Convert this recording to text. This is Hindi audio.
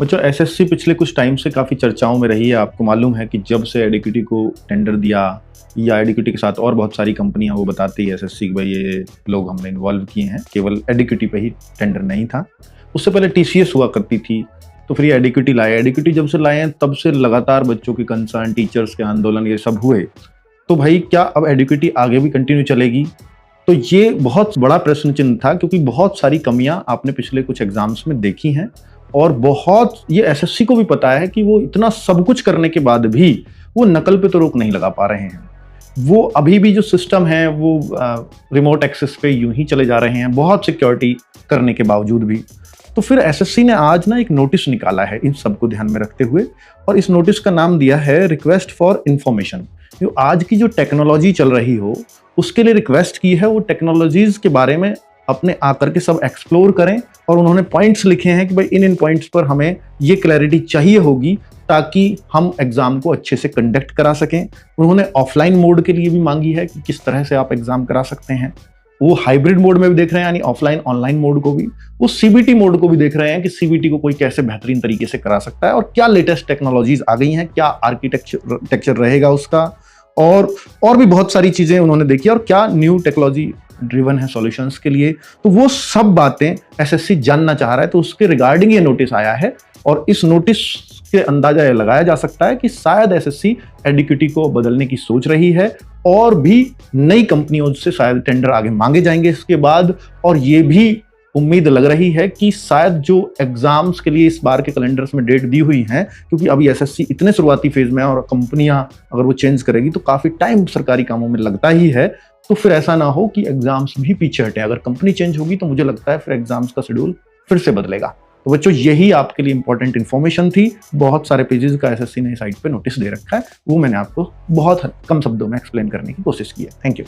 बच्चों एसएससी पिछले कुछ टाइम से काफ़ी चर्चाओं में रही है। आपको मालूम है कि जब से एडिक्विटी को टेंडर दिया या एडिक्विटी के साथ और बहुत सारी कंपनियां वो बताती है एसएससी कि भाई ये लोग हमने इन्वॉल्व किए हैं, केवल एडिक्विटी पे ही टेंडर नहीं था। उससे पहले टीसीएस हुआ करती थी, तो फिर ये एडिक्विटी लाए। एडिक्विटी जब से लाए हैं तब से लगातार बच्चों की कंसर्न, टीचर्स के आंदोलन ये सब हुए। तो भाई क्या अब एडिक्विटी आगे भी कंटिन्यू चलेगी? तो ये बहुत बड़ा प्रश्न चिन्ह था, क्योंकि बहुत सारी कमियां आपने पिछले कुछ एग्जाम्स में देखी हैं और बहुत ये एसएससी को भी पता है कि वो इतना सब कुछ करने के बाद भी वो नकल पे तो रोक नहीं लगा पा रहे हैं। वो अभी भी जो सिस्टम है वो रिमोट एक्सेस पे यूं ही चले जा रहे हैं, बहुत सिक्योरिटी करने के बावजूद भी। तो फिर एसएससी ने आज ना एक नोटिस निकाला है इन सबको ध्यान में रखते हुए, और इस नोटिस का नाम दिया है रिक्वेस्ट फॉर इंफॉर्मेशन। जो आज की जो टेक्नोलॉजी चल रही हो उसके लिए रिक्वेस्ट की है, वो टेक्नोलॉजीज के बारे में अपने आकर के सब एक्सप्लोर करें, और उन्होंने पॉइंट्स लिखे हैं कि भाई इन पॉइंट्स पर हमें ये क्लैरिटी चाहिए होगी ताकि हम एग्जाम को अच्छे से कंडक्ट करा सकें। उन्होंने ऑफलाइन मोड के लिए भी मांगी है कि किस तरह से आप एग्जाम करा सकते हैं। वो हाइब्रिड मोड में भी देख रहे हैं, यानी ऑफलाइन ऑनलाइन मोड को भी। वो सीबीटी मोड को भी देख रहे हैं कि सीबीटी को कोई कैसे बेहतरीन तरीके से करा सकता है, और क्या लेटेस्ट टेक्नोलॉजीज आ गई हैं, क्या आर्किटेक्चर रहेगा उसका, और भी बहुत सारी चीजें उन्होंने देखी, और क्या न्यू टेक्नोलॉजी ड्रिवन है सॉल्यूशंस के लिए। तो वो सब बातें एसएससी जानना चाह रहा है, तो उसके रिगार्डिंग ये नोटिस आया है। और इस नोटिस से अंदाजा ये लगाया जा सकता है कि शायद एसएससी एडिक्विटी को बदलने की सोच रही है, और भी नई कंपनियों से शायद टेंडर आगे मांगे जाएंगे इसके बाद। और ये भी उम्मीद लग रही है कि शायद जो एग्जाम्स के लिए इस बार के कैलेंडर्स में डेट दी हुई हैं, क्योंकि अभी एसएससी इतने शुरुआती फेज में है और कंपनियां अगर वो चेंज करेगी तो काफी टाइम सरकारी कामों में लगता ही है। तो फिर ऐसा ना हो कि एग्जाम्स भी पीछे हटे। अगर कंपनी चेंज होगी तो मुझे लगता है फिर एग्जाम्स का शेड्यूल फिर से बदलेगा। तो बच्चों यही आपके लिए इंपॉर्टेंट इन्फॉर्मेशन थी। बहुत सारे पेजेस का एसएससी ने साइट पे नोटिस दे रखा है, वो मैंने आपको बहुत कम शब्दों में एक्सप्लेन करने की कोशिश की है। Thank you.